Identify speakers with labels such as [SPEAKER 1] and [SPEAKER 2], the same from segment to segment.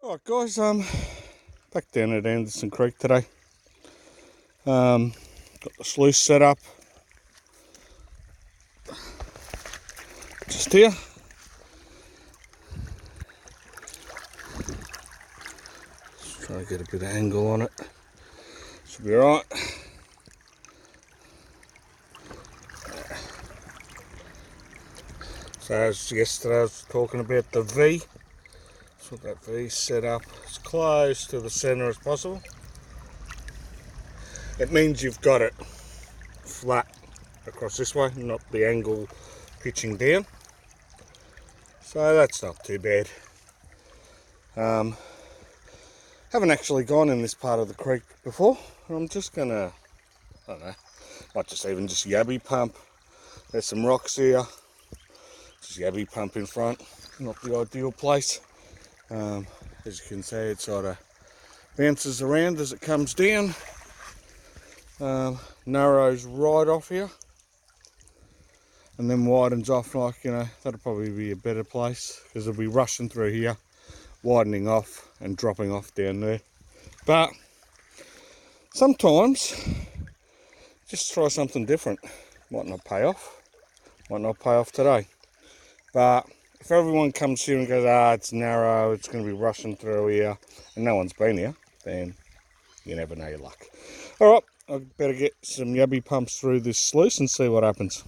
[SPEAKER 1] Alright guys, back down at Anderson Creek today. Got the sluice set up just here. Just trying to get a bit of angle on it. Should be alright. So as yesterday I was talking about the V. So that V set up as close to the centre as possible. It means you've got it flat across this way, not the angle pitching down. So that's not too bad. Haven't actually gone in this part of the creek before. I'm just gonna, I don't know, might just even just yabby pump. There's some rocks here. Just yabby pump in front. Not the ideal place. As you can see, it sort of bounces around as it comes down. Narrows right off here and then widens off, like, you know, that'll probably be a better place because it'll be rushing through here, widening off and dropping off down there. But sometimes just try something different. Might not pay off, might not pay off today, but if everyone comes here and goes, it's narrow, it's going to be rushing through here, and no one's been here, then you never know your luck. Alright, I better get some yabby pumps through this sluice and see what happens.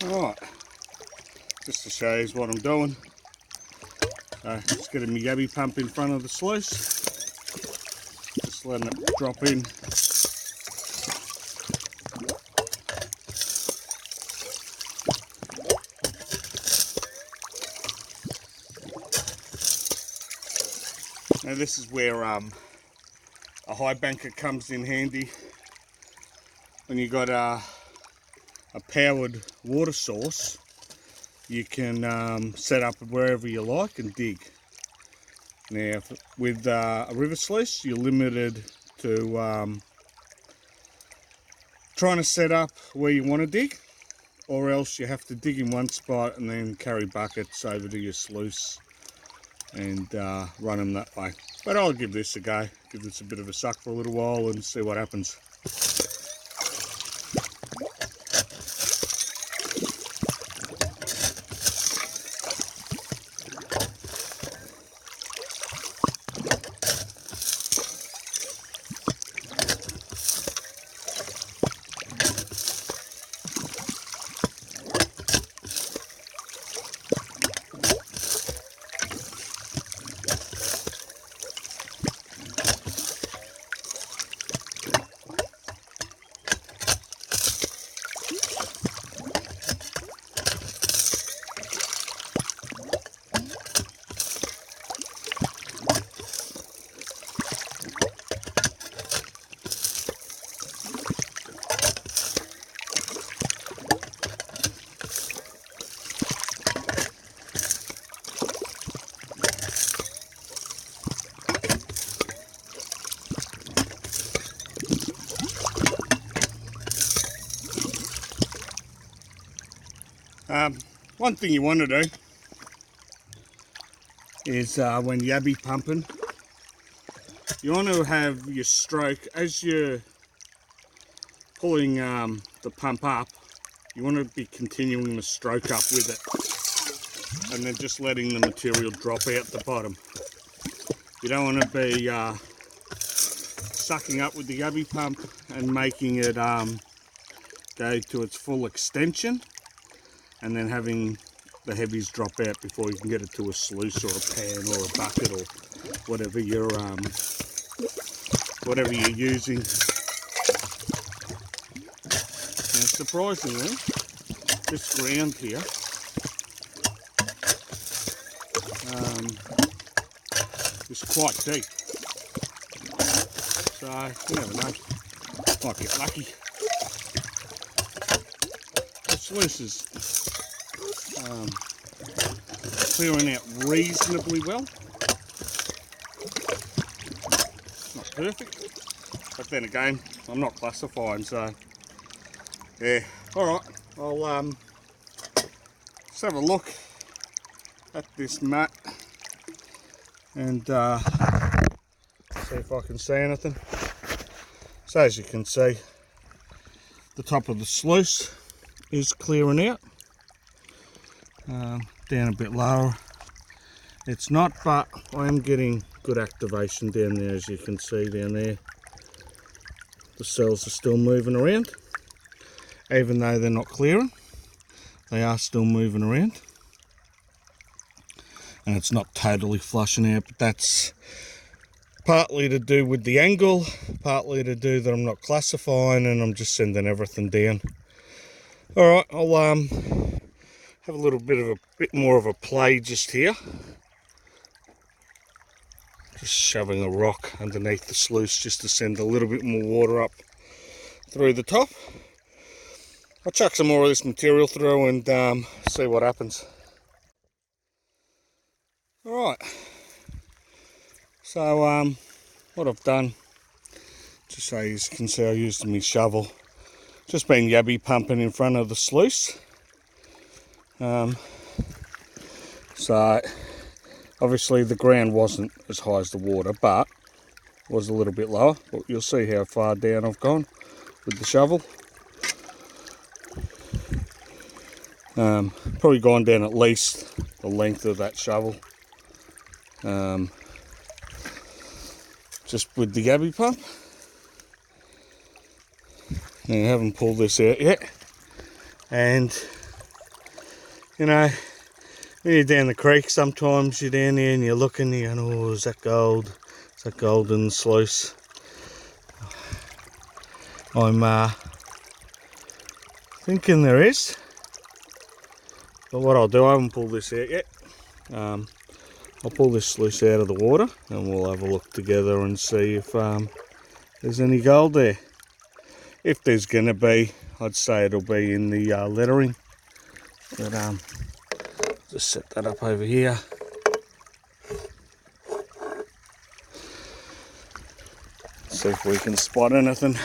[SPEAKER 1] Alright, just to show you what I'm doing. So just getting my yabby pump in front of the sluice, just letting it drop in. Now this is where a Highbanker comes in handy. When you got a powered water source, you can set up wherever you like and dig. Now with a river sluice, you're limited to trying to set up where you want to dig, or else you have to dig in one spot and then carry buckets over to your sluice and run them that way. But I'll give this a go, give this a bit of a suck for a little while and see what happens. One thing you want to do is when yabby pumping, you want to have your stroke, as you're pulling the pump up, you want to be continuing the stroke up with it and then just letting the material drop out the bottom. You don't want to be sucking up with the yabby pump and making it go to its full extension and then having the heavies drop out before you can get it to a sluice or a pan or a bucket or whatever you're using. Now surprisingly, this ground here is quite deep, so you never know, might get lucky. The sluice is clearing out reasonably well. Not perfect, but then again, I'm not classifying, so yeah. All right, I'll have a look at this mat and see if I can see anything. So as you can see, the top of the sluice is clearing out. Down a bit lower it's not, but I am getting good activation down there. As you can see down there, the cells are still moving around. Even though they're not clearing, they are still moving around. And it's not totally flushing out, but that's partly to do with the angle, partly to do that I'm not classifying and I'm just sending everything down. Alright, I'll have a little bit more of a play just here. Just shoving a rock underneath the sluice just to send a little bit more water up through the top. I'll chuck some more of this material through and see what happens. Alright, so what I've done, just so you can see, I used my shovel, just been yabby pumping in front of the sluice. So obviously the ground wasn't as high as the water, but was a little bit lower. But you'll see how far down I've gone with the shovel. Probably gone down at least the length of that shovel. Just with the yabby pump. And I haven't pulled this out yet. And you know, when you're down the creek, sometimes you're down there and you're looking, you're going, oh, is that gold? Is that gold in the sluice? I'm thinking there is. But what I'll do, I haven't pulled this out yet. I'll pull this sluice out of the water and we'll have a look together and see if there's any gold there. If there's going to be, I'd say it'll be in the lettering. But just set that up over here. See if we can spot anything.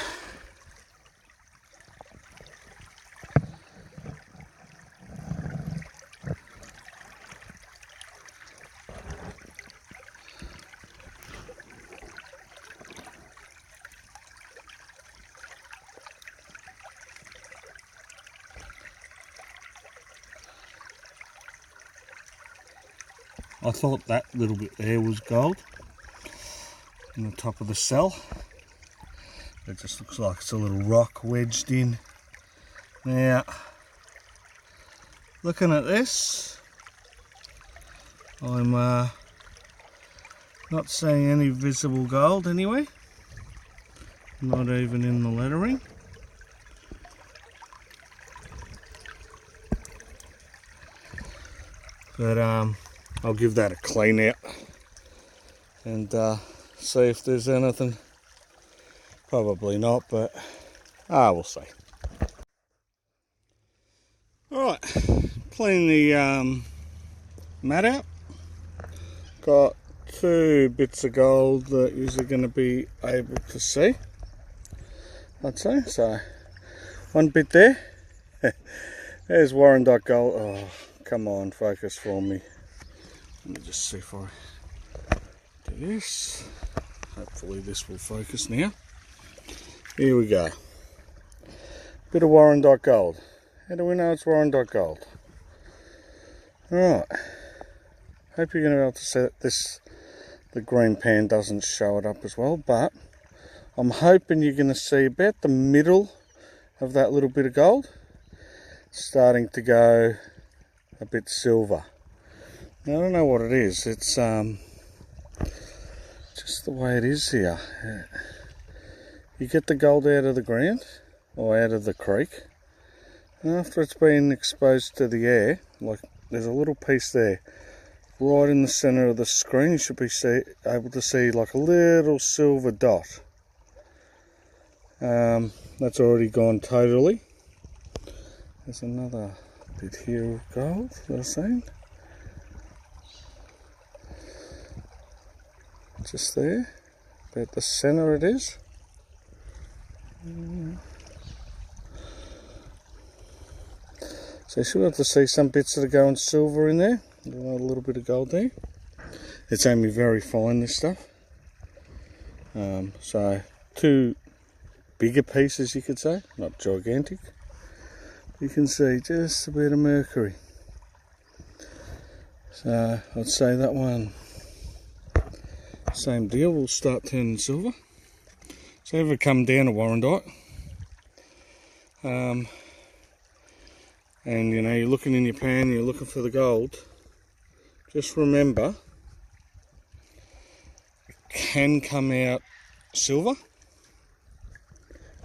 [SPEAKER 1] I thought that little bit there was gold in the top of the cell. It just looks like it's a little rock wedged in. Now, looking at this, I'm not seeing any visible gold anyway, not even in the lettering. But I'll give that a clean out and see if there's anything. Probably not, but we'll see. Alright, clean the mat out. Got 2 bits of gold that you're going to be able to see, I'd say. So, 1 bit there. There's Warren.gold. Oh, come on, focus for me. Let me just see if I do this. Hopefully this will focus now. Here we go. Bit of Warren.gold. How do we know it's Warren.gold? Alright. Hope you're going to be able to see this. The green pan doesn't show it up as well, but I'm hoping you're going to see about the middle of that little bit of gold starting to go a bit silver. Now, I don't know what it is. It's just the way it is here. You get the gold out of the ground or out of the creek, and after it's been exposed to the air, like there's a little piece there right in the center of the screen. You should be able to see like a little silver dot. That's already gone totally. There's another bit here of gold that I've seen. Just there, about the center it is. So you should be able to see some bits that are going silver in there. A little bit of gold there. It's only very fine, this stuff. So 2 bigger pieces, you could say, not gigantic. You can see just a bit of mercury. So I'd say that one, same deal, will start turning silver. So if we come down to Warrandyte, and you know, you're looking in your pan, you're looking for the gold, just remember it can come out silver,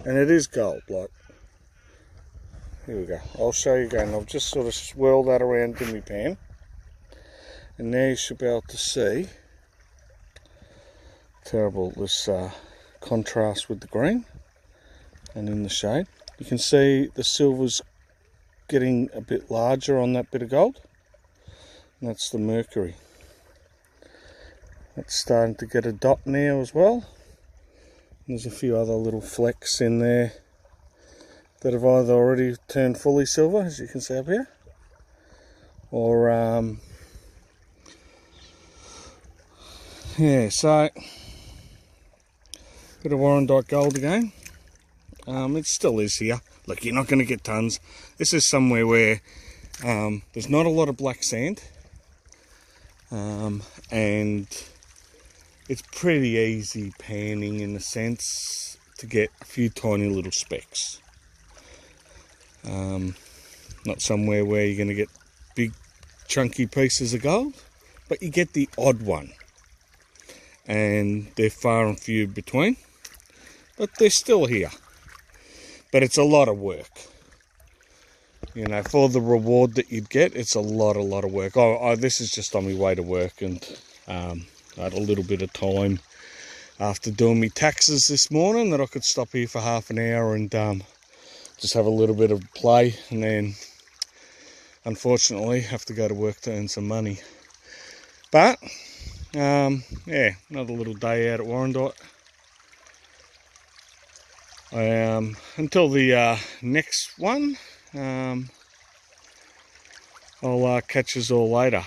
[SPEAKER 1] and it is gold. Like, here we go, I'll show you again. I've just sort of swirled that around in my pan, and now you should be able to see, terrible this contrast with the green and in the shade. You can see the silver's getting a bit larger on that bit of gold, and that's the mercury. It's starting to get a dot now as well. There's a few other little flecks in there that have either already turned fully silver, as you can see up here, or yeah, so bit of Warrandyte gold again. It still is here. Look, you're not going to get tons. This is somewhere where there's not a lot of black sand, and it's pretty easy panning in the sense to get a few tiny little specks. Not somewhere where you're going to get big chunky pieces of gold, but you get the odd one, and they're far and few between, but they're still here. But it's a lot of work, you know, for the reward that you'd get. It's a lot of work. This is just on my way to work, and I had a little bit of time after doing my taxes this morning that I could stop here for half an hour and just have a little bit of play, and then unfortunately have to go to work to earn some money. But yeah, another little day out at Warrandyte. Until the next one, I'll catch us all later.